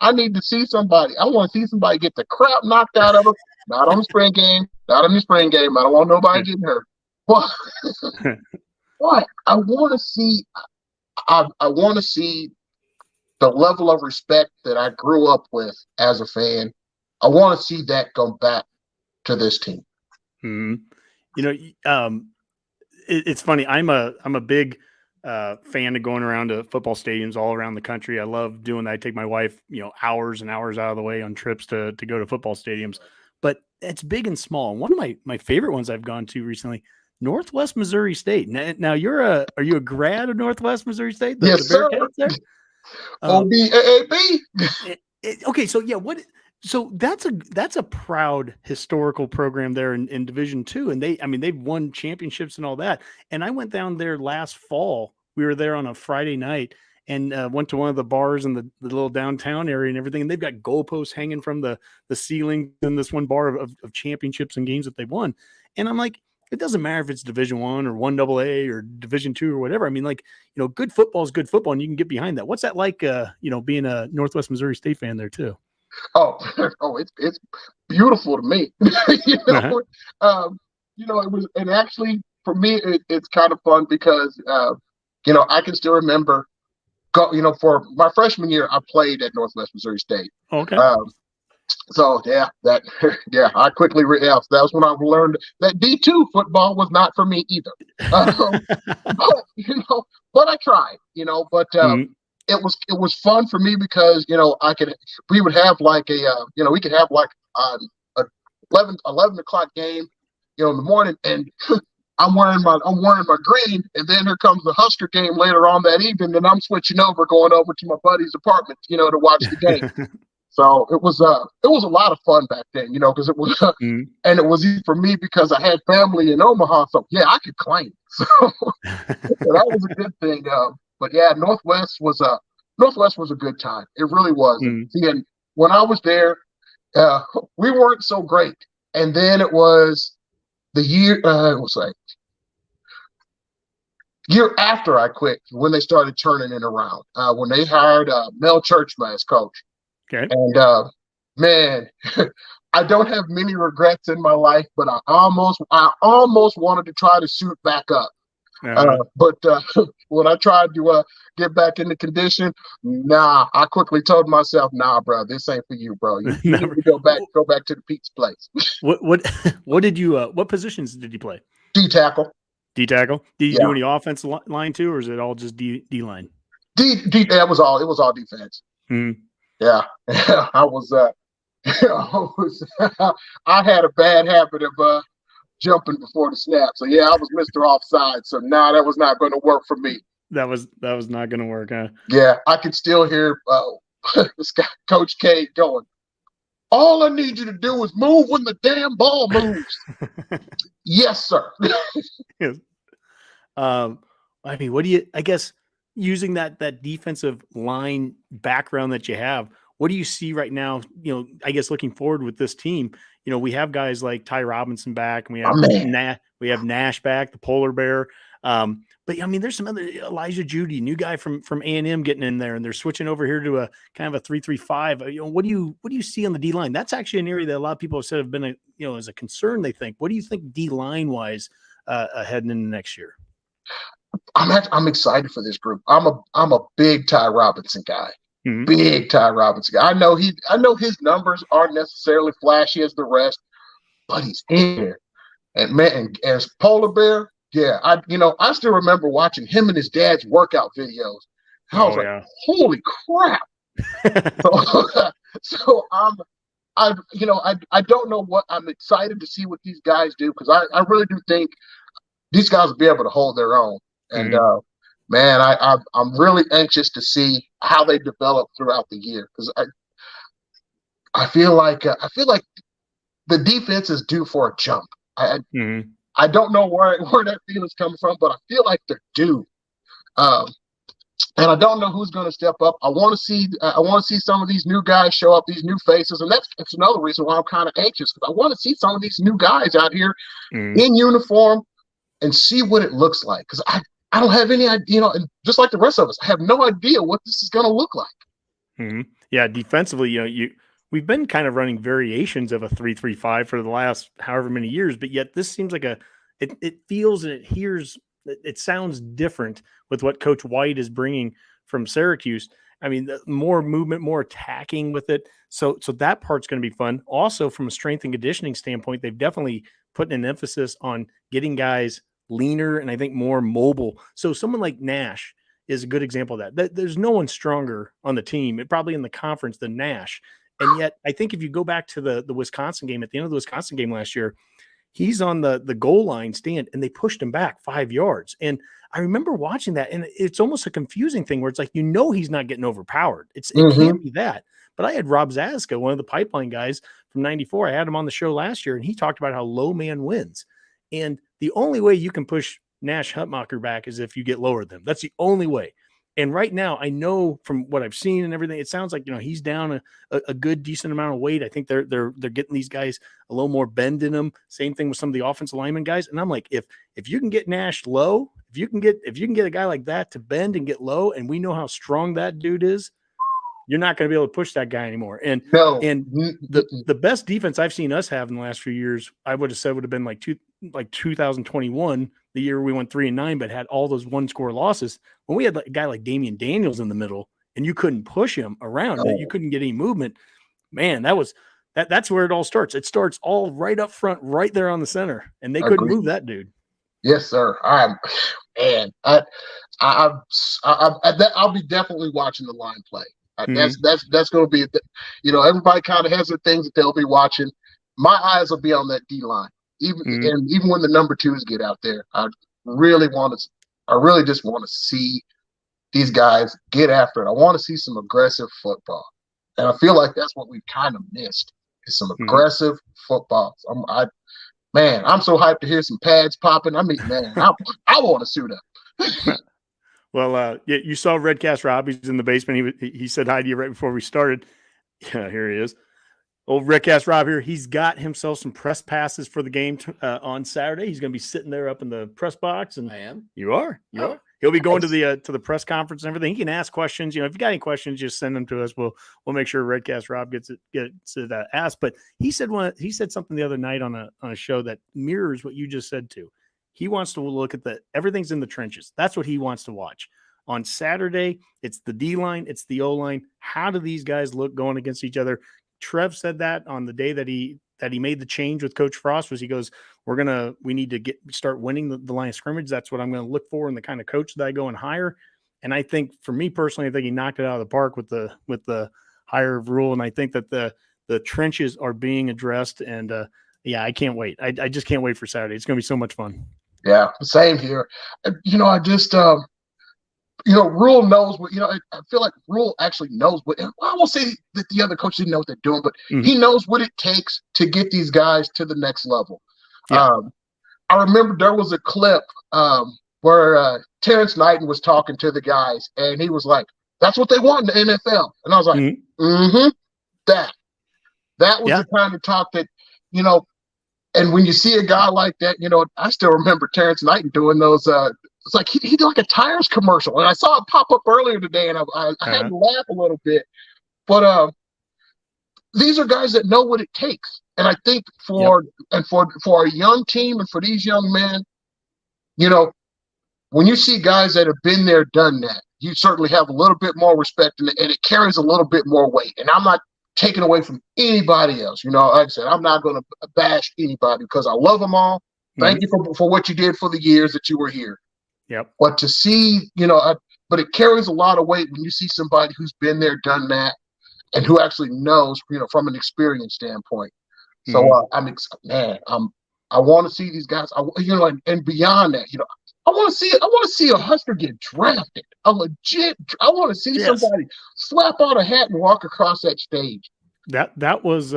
I need to see somebody. I want to see somebody get the crap knocked out of them. Not on the spring game. Not in the spring game. I don't want nobody getting hurt. But, but I want to see. I want to see the level of respect that I grew up with as a fan. I want to see that go back to this team. It's funny. I'm a big fan of going around to football stadiums all around the country. I love doing that. I take my wife, hours and hours out of the way on trips to go to football stadiums. But it's big and small. And one of my favorite ones I've gone to recently, Northwest Missouri State. Now are you a grad of Northwest Missouri State? Yes, the Bearcats there? OBAAB. Okay, so yeah, so that's a proud historical program there in Division II, and they've won championships and all that. And I went down there last fall. We were there on a Friday night and went to one of the bars in the little downtown area and everything. And they've got goalposts hanging from the ceiling in this one bar of championships and games that they've won. And I'm like, it doesn't matter if it's Division I or 1AA or Division II or whatever. I mean, good football is good football, and you can get behind that. What's that like? Being a Northwest Missouri State fan there too. Oh, it's beautiful to me. It was, and actually for me, it's kind of fun because, I can still remember, for my freshman year, I played at Northwest Missouri State. Okay. So I quickly that was when I learned that D2 football was not for me either. But I tried, It was fun for me because we would have like we could have like a 11 o'clock game in the morning, and I'm wearing my green, and then here comes the Husker game later on that evening, and I'm switching over, going over to my buddy's apartment to watch the game. So it was a lot of fun back then, because it was and it was easy for me because I had family in Omaha, so yeah, I could claim. So that was a good thing. But yeah, Northwest was a good time. It really was. And when I was there, we weren't so great. And then it was the year, it was like year after I quit when they started turning it around, when they hired Mel Churchman as coach. Okay. And man, I don't have many regrets in my life, but I almost wanted to try to suit back up. But when I tried to get back into condition, I quickly told myself, bro, this ain't for you, bro. You need to go back to the Pete's place. What did you what positions did you play? D tackle. D tackle. Did you do any offensive line too, or is it all just D line? It was all defense. Yeah. I had a bad habit of jumping before the snap. So yeah, I was Mr. Offside. So that was not going to work for me. That was not going to work, huh? Yeah, I could still hear this guy, Coach K, going, "All I need you to do is move when the damn ball moves." Yes, sir. Yes. I guess using that defensive line background that you have, what do you see right now? I guess looking forward with this team, we have guys like Ty Robinson back, and we have Nash back, the polar bear. But I mean, there's some other Elijah Judy, new guy from A&M getting in there, and they're switching over here to a kind of a 3-3-5. What do you see on the D line? That's actually an area that a lot of people have said have been as a concern. They think. What do you think D line wise heading into next year? I'm excited for this group. I'm a big Ty Robinson guy. Mm-hmm. Big Ty Robinson guy. I know his numbers aren't necessarily flashy as the rest, but he's in there. And man, and as Polar Bear, yeah, I still remember watching him and his dad's workout videos. I was like, holy crap. So I don't know what I'm excited to see what these guys do, because I really do think these guys will be able to hold their own. And man, I'm really anxious to see how they develop throughout the year, because I feel like the defense is due for a jump. I don't know where that feeling's coming from, but I feel like they're due. And I don't know who's going to step up. I want to see some of these new guys show up, these new faces, and that's another reason why I'm kind of anxious, because I want to see some of these new guys out here in uniform and see what it looks like. Because I don't have any idea, and just like the rest of us, I have no idea what this is going to look like. Yeah, defensively, we've been kind of running variations of a 3-3-5 for the last however many years, but yet this seems like it feels and it sounds different with what Coach White is bringing from Syracuse. I mean, more movement, more attacking with it. So that part's going to be fun. Also, from a strength and conditioning standpoint, they've definitely put an emphasis on getting guys leaner and I think more mobile. So someone like Nash is a good example of that. There's no one stronger on the team, probably in the conference, than Nash. And yet, I think if you go back to the Wisconsin game, at the end of the Wisconsin game last year, he's on the goal line stand, and they pushed him back 5 yards. And I remember watching that, and it's almost a confusing thing where it's like, he's not getting overpowered. It can't be that. But I had Rob Zaska, one of the pipeline guys from '94. I had him on the show last year, and he talked about how low man wins. And the only way you can push Nash Hutmacher back is if you get lower than them. That's the only way. And right now, I know from what I've seen and everything, it sounds like he's down a good decent amount of weight. I think they're getting these guys a little more bend in them. Same thing with some of the offensive lineman guys. And I'm like, if you can get Nash low, if you can get a guy like that to bend and get low, and we know how strong that dude is, you're not going to be able to push that guy anymore. And the best defense I've seen us have in the last few years, I would have said would have been like 2021, the year we went 3-9, but had all those 1-score losses. When we had a guy like Damian Daniels in the middle, and you couldn't push him around, you couldn't get any movement. Man, that's where it all starts. It starts all right up front, right there on the center, and they couldn't move that dude. Yes, sir. I'll be definitely watching the line play. That's going to be, everybody kind of has their things that they'll be watching. My eyes will be on that D line, even when the number 2s get out there. I really just want to see these guys get after it. I want to see some aggressive football, and I feel like that's what we've kind of missed, is some aggressive football. I'm so hyped to hear some pads popping. I mean, man, I want to suit up. Well, you saw Redcast Rob. He's in the basement. He said hi to you right before we started. Yeah, here he is. Old Redcast Rob here. He's got himself some press passes for the game on Saturday. He's going to be sitting there up in the press box. And I am. You are. He'll be going to the press conference and everything. He can ask questions. If you got any questions, just send them to us. We'll make sure Redcast Rob gets it asked. But he said something the other night on a show that mirrors what you just said too. He wants to look at everything's in the trenches. That's what he wants to watch. On Saturday, it's the D-line, it's the O-line. How do these guys look going against each other? Trev said that on the day that he made the change with Coach Frost, was he goes, we need to start winning the line of scrimmage. That's what I'm going to look for in the kind of coach that I go and hire. And I think for me personally, I think he knocked it out of the park with the hire of Rule. And I think that the trenches are being addressed. And I can't wait. I just can't wait for Saturday. It's going to be so much fun. Yeah, same here. I just, Rule knows what, I feel like Rule actually knows what, I won't say that the other coaches didn't know what they're doing, but he knows what it takes to get these guys to the next level. Yeah. I remember there was a clip where Terrence Knighton was talking to the guys, and he was like, that's what they want in the NFL. And I was like, that was the kind of talk that, and when you see a guy like that, I still remember Terrence Knighton doing those it's like he did like a tires commercial, and I saw it pop up earlier today, and I had to laugh a little bit. But these are guys that know what it takes, and I think for a young team and for these young men, you know, when you see guys that have been there, done that, you certainly have a little bit more respect, and it carries a little bit more weight. And I'm not taking away from anybody else. You know, like I said, I'm not going to bash anybody because I love them all. Thank you for what you did for the years that you were here. Yep. But to see, you know, but it carries a lot of weight when you see somebody who's been there, done that, and who actually knows, you know, from an experience standpoint. So I want to see these guys, you know, and beyond that, you know, I want to see a Husker get drafted. I want to see somebody slap out a hat and walk across that stage. That was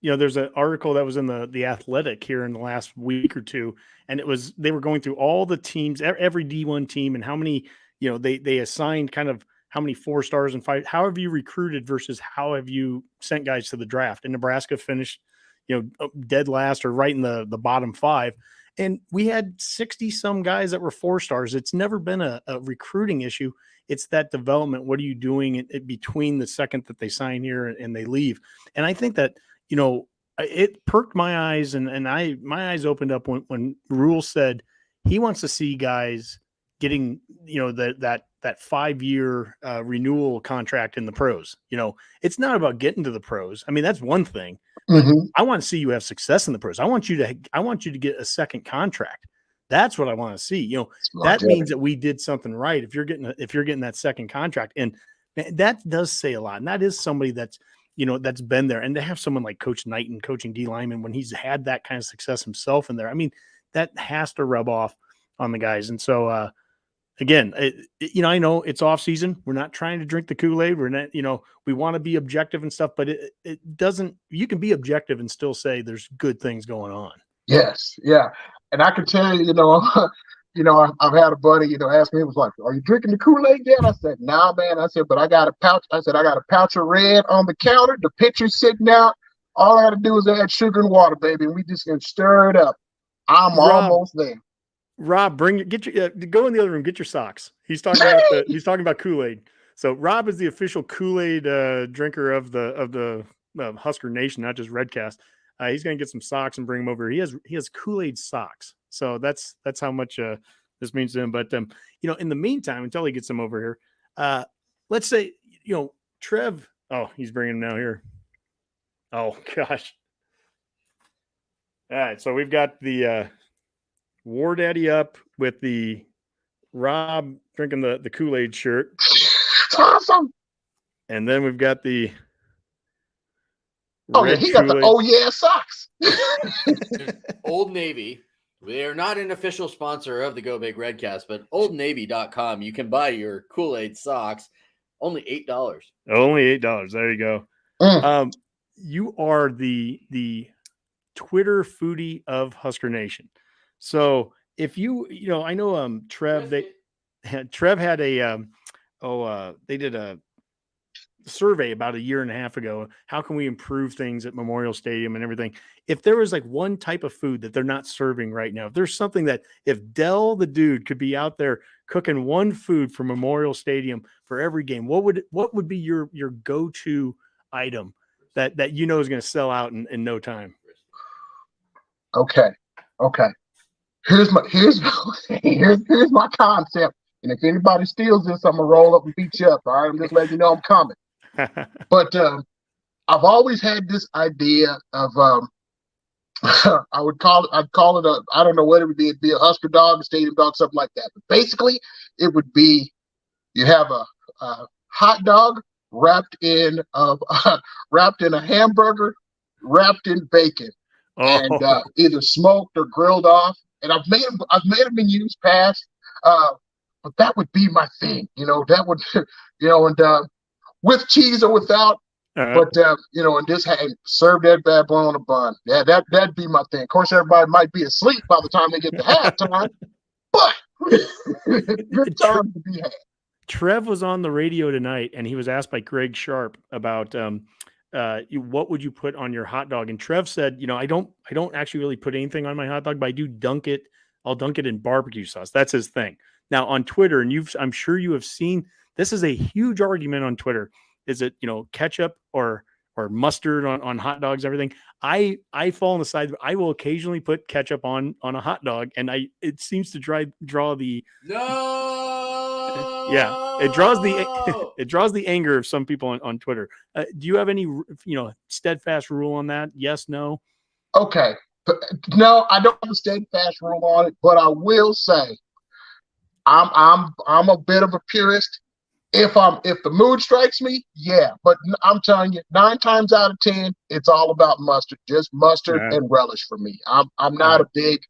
you know, there's an article that was in the Athletic here in the last week or two, and they were going through all the teams, every D1 team, and how many, you know, they assigned kind of how many 4 stars and 5, how have you recruited versus how have you sent guys to the draft. And Nebraska finished, you know, dead last or right in the bottom 5. And we had 60 some guys that were 4 stars. It's never been a recruiting issue. It's that development. What are you doing in between the second that they sign here and they leave? And I think that, you know, it perked my eyes, and my eyes opened up when Rule said he wants to see guys getting, you know, that 5-year renewal contract in the pros. You know, it's not about getting to the pros. I mean, that's one thing. I want to see you have success in the pros. I want you to get a second contract. That's what I want to see. You know, that means that we did something right. If you're getting that second contract, and that does say a lot. And that is somebody that's, you know, that's been there. And to have someone like Coach Knighton coaching D lineman when he's had that kind of success himself in there, I mean, that has to rub off on the guys. And so, again, you know, I know it's off season. We're not trying to drink the Kool-Aid. We're not, you know, we want to be objective and stuff, but it doesn't, you can be objective and still say there's good things going on. Yes. Yeah. And I can tell you, you know, I've had a buddy, you know, ask me, he was like, "Are you drinking the Kool-Aid yet?" I said, "Nah, man." I said, "But I got a pouch." I said, "I got a pouch of red on the counter. The pitcher's sitting out. All I got to do is add sugar and water, baby. And we just can stir it up." I'm almost there. Rob, go in the other room, get your socks. He's talking about Kool-Aid. So Rob is the official Kool-Aid drinker of the Husker Nation, not just Redcast. He's going to get some socks and bring them over. He has Kool-Aid socks. So that's how much this means to him. But you know, in the meantime, until he gets them over here, let's say, you know, Trev. Oh, he's bringing them now here. Oh gosh. All right, so we've got the War Daddy up with the Rob drinking the Kool-Aid shirt. It's awesome. And then we've got the he got the socks. Old Navy. They are not an official sponsor of the Go Big Redcast, but oldnavy.com. You can buy your Kool-Aid socks. Only $8. Only $8. There you go. You are the Twitter foodie of Husker Nation. So if you know, I know Trev had they did a survey about a year and a half ago. How can we improve things at Memorial Stadium and everything? If there was like one type of food that they're not serving right now, if there's something that if Dell the dude could be out there cooking one food for Memorial Stadium for every game, what would be your go-to item that you know is going to sell out in no time? Okay. Here's my concept. And if anybody steals this, I'm gonna roll up and beat you up. All right, I'm just letting you know I'm coming. But I've always had this idea of I'd call it I don't know what it would be. It'd be a Husker dog, a stadium dog, something like that. But basically, it would be you have a hot dog wrapped in a hamburger, wrapped in bacon, and either smoked or grilled off. And I've made them in years past. But that would be my thing, you know. That would, you know, and with cheese or without. But you know, and just serve that bad boy on a bun. Yeah, that'd be my thing. Of course, everybody might be asleep by the time they get to halftime, but good time to be had. Trev was on the radio tonight, and he was asked by Greg Sharp about what would you put on your hot dog, and Trev said, you know, I don't actually really put anything on my hot dog, but I do dunk it. I'll dunk it in barbecue sauce. That's his thing. Now on Twitter, and I'm sure you have seen, this is a huge argument on Twitter. Is it, ketchup or mustard on hot dogs, everything? I fall on the side. I will occasionally put ketchup on a hot dog, and it seems to draw the yeah, it draws the anger of some people on Twitter. Do you have any steadfast rule on that? Yes, no. Okay, but no, I don't have a steadfast rule on it, but I will say I'm a bit of a purist. If the mood strikes me, yeah. But I'm telling you, 9 times out of 10, it's all about mustard, just mustard and relish for me. I'm not a big.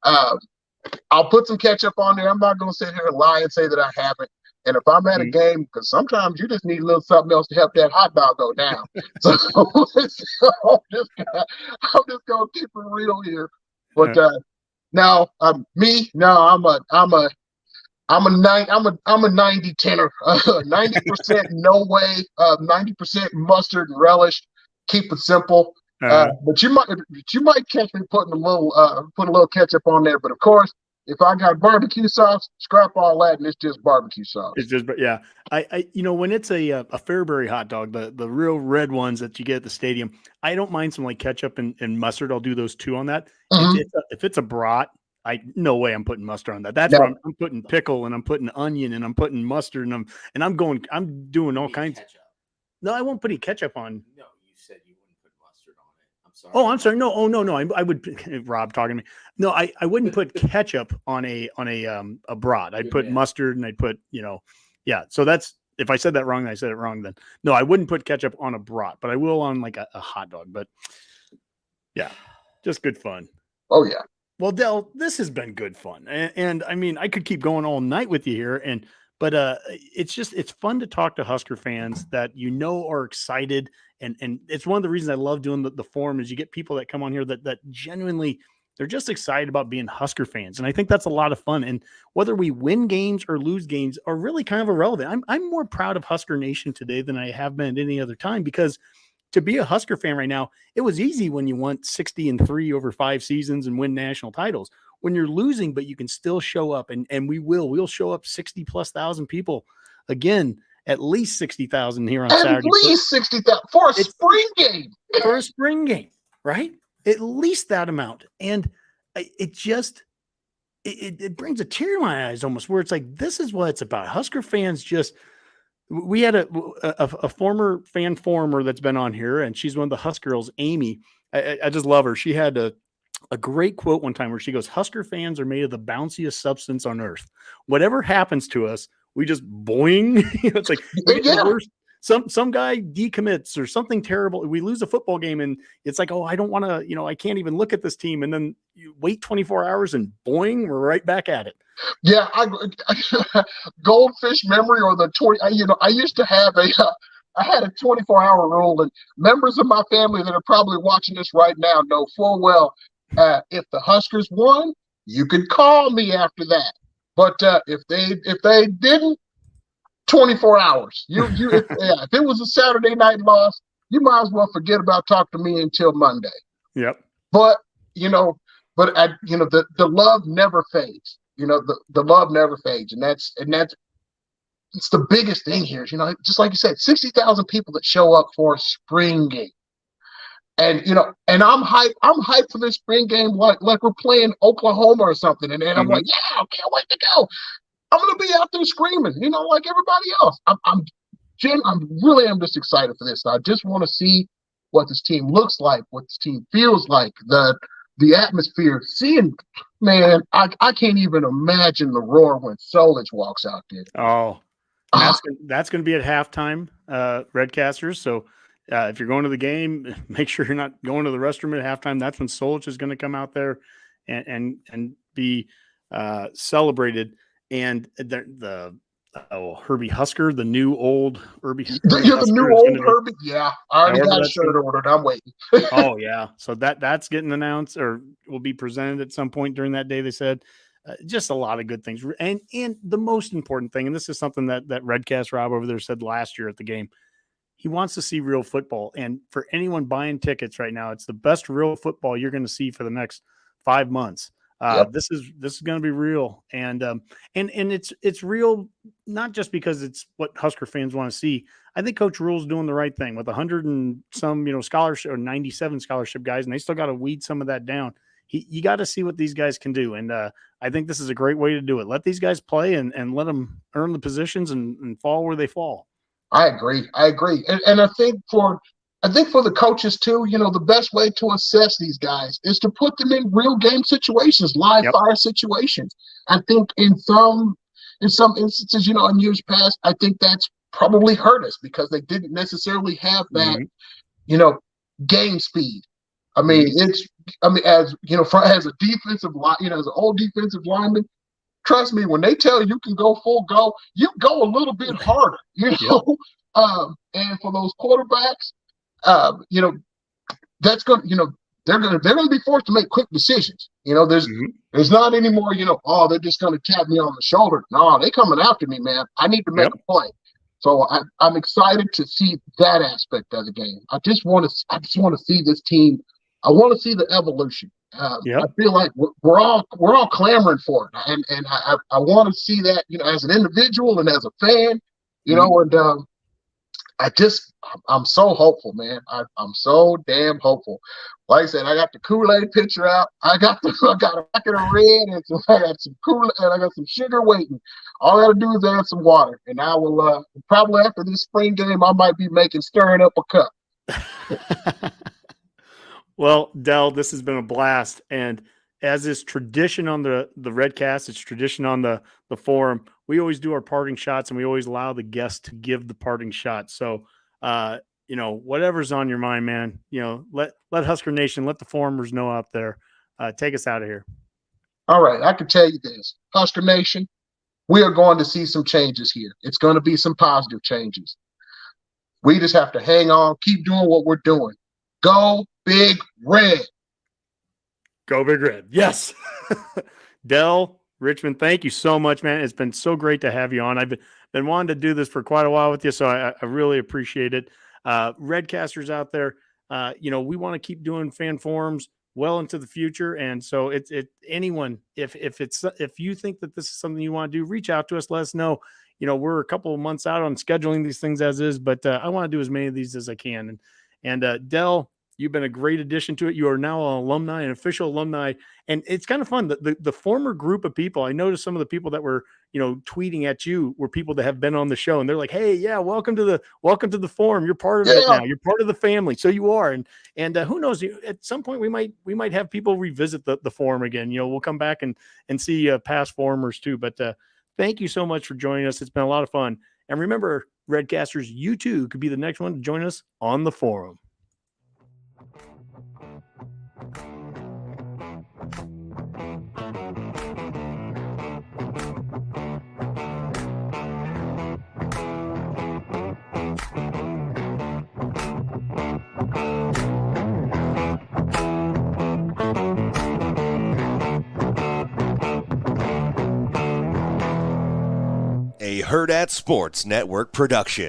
I'll put some ketchup on there. I'm not going to sit here and lie and say that I haven't. And if I'm at a game, because sometimes you just need a little something else to help that hot dog go down. So, I'm just gonna keep it real here. But now, me, no, I'm a 90-10er. 90% no way. 90% mustard and relish. Keep it simple. But you might catch me putting a little ketchup on there. But of course, if I got barbecue sauce, scrap all that, and it's just barbecue sauce. It's just, yeah. I when it's a Fairbury hot dog, the real red ones that you get at the stadium, I don't mind some like ketchup and mustard. I'll do those two on that. Mm-hmm. If it's a brat, no way I'm putting mustard on that. That's where I'm putting pickle and I'm putting onion and I'm putting mustard and I'm doing all kinds. Ketchup. No, I won't put any ketchup on. No, you said you wouldn't put mustard on it. I'm sorry. Oh, I'm sorry. No. Oh, no. I would. Rob talking to me. No, I wouldn't put ketchup on a brat. I'd put mustard and I'd put yeah. So that's, if I said that wrong, I said it wrong. Then no, I wouldn't put ketchup on a brat, but I will on like a hot dog. But yeah, just good fun. Oh yeah. Well, Dell, this has been good fun, and I mean, I could keep going all night with you here, but it's fun to talk to Husker fans that are excited, and it's one of the reasons I love doing the forum is you get people that come on here that genuinely they're just excited about being Husker fans, and I think that's a lot of fun. And whether we win games or lose games are really kind of irrelevant. I'm more proud of Husker Nation today than I have been at any other time, because to be a Husker fan right now, it was easy when you won 60-3 over 5 seasons and win national titles. When you're losing, but you can still show up, and we'll show up 60,000+ people again, at least 60,000 here on Saturday. At least 60,000 for a spring game. For a spring game, right? At least that amount, and it brings a tear in my eyes almost, where it's like, this is what it's about. Husker fans just. We had a former fan forumer that's been on here, and she's one of the Husker girls, Amy. I just love her. She had a great quote one time where she goes, "Husker fans are made of the bounciest substance on earth. Whatever happens to us, we just boing." It's like some guy decommits or something terrible. We lose a football game, and it's like, oh, I don't want to. I can't even look at this team. And then you wait 24 hours, and boing, we're right back at it. Yeah, goldfish memory, or the 20. I used to have I had a 24-hour rule, and members of my family that are probably watching this right now know full well, if the Huskers won, you could call me after that. But if they didn't, 24 hours. If it was a Saturday night loss, you might as well forget about talking to me until Monday. Yep. But the love never fades. The love never fades, and that's it's the biggest thing here. Just like you said, 60,000 people that show up for a spring game, and and I'm hyped for this spring game like we're playing Oklahoma or something, and I'm like, yeah, I can't wait to go. I'm gonna be out there screaming, like everybody else. I'm really just excited for this. I just want to see what this team looks like, what this team feels like, the atmosphere. Man, I can't even imagine the roar when Solich walks out there. Oh, that's going to be at halftime, Redcasters. So if you're going to the game, make sure you're not going to the restroom at halftime. That's when Solich is going to come out there and be celebrated. And Herbie Husker, the new old Herbie. You're the new old Herbie. Yeah, I already got a shirt ordered. I'm waiting. Oh yeah, so that's getting announced or will be presented at some point during that day. They said just a lot of good things, and the most important thing, and this is something that Redcast Rob over there said last year at the game. He wants to see real football, and for anyone buying tickets right now, it's the best real football you're going to see for the next 5 months. Yep. This is going to be real, and it's real not just because it's what Husker fans want to see. I think Coach Rule's doing the right thing with 100 and some scholarship or 97 scholarship guys, and they still got to weed some of that down. You got to see what these guys can do, and I think this is a great way to do it. Let these guys play and let them earn the positions and fall where they fall. I agree. And I think for the coaches too, the best way to assess these guys is to put them in real game situations, live fire situations. I think in some instances, in years past, I think that's probably hurt us because they didn't necessarily have that, game speed. I mean, as a defensive line, as an old defensive lineman, trust me, when they tell you can go full go, you go a little bit harder, and for those quarterbacks, that's going they're going to be forced to make quick decisions. There's not anymore, they're just going to tap me on the shoulder. No, they coming after me, man. I need to make a play. So I'm excited to see that aspect of the game. I just want to see this team. I want to see the evolution. I feel like we're all clamoring for it, and I want to see that, as an individual and as a fan, and I'm so hopeful, man. I'm so damn hopeful. Like I said, I got the Kool-Aid pitcher out. I got a bucket of red, and I got some Kool-Aid, and I got some sugar waiting. All I got to do is add some water, and I will probably after this spring game, I might be stirring up a cup. Well, Dell, this has been a blast, and as is tradition on the Redcast, it's tradition on the forum. We always do our parting shots, and we always allow the guests to give the parting shot. So, whatever's on your mind, man, let Husker Nation, let the forumers know out there. Take us out of here. All right, I can tell you this, Husker Nation, we are going to see some changes here. It's going to be some positive changes. We just have to hang on, keep doing what we're doing. Go Big Red. Go Big Red. Yes. Dell, Richmond, thank you so much, man. It's been so great to have you on. I've been wanting to do this for quite a while with you, so I really appreciate it. Redcasters out there, we want to keep doing fan forums well into the future, and so anyone, if you think that this is something you want to do, reach out to us. Let us know. We're a couple of months out on scheduling these things as is, but I want to do as many of these as I can. And Dell, you've been a great addition to it. You are now an official alumni, and it's kind of fun. The former group of people, I noticed some of the people that were, tweeting at you were people that have been on the show, and they're like, "Hey, yeah, welcome to the forum. You're part of it now. You're part of the family." So you are, and who knows? At some point, we might have people revisit the forum again. We'll come back and see past forumers too. But thank you so much for joining us. It's been a lot of fun. And remember, Redcasters, you too could be the next one to join us on the forum. A Herd at Sports Network production.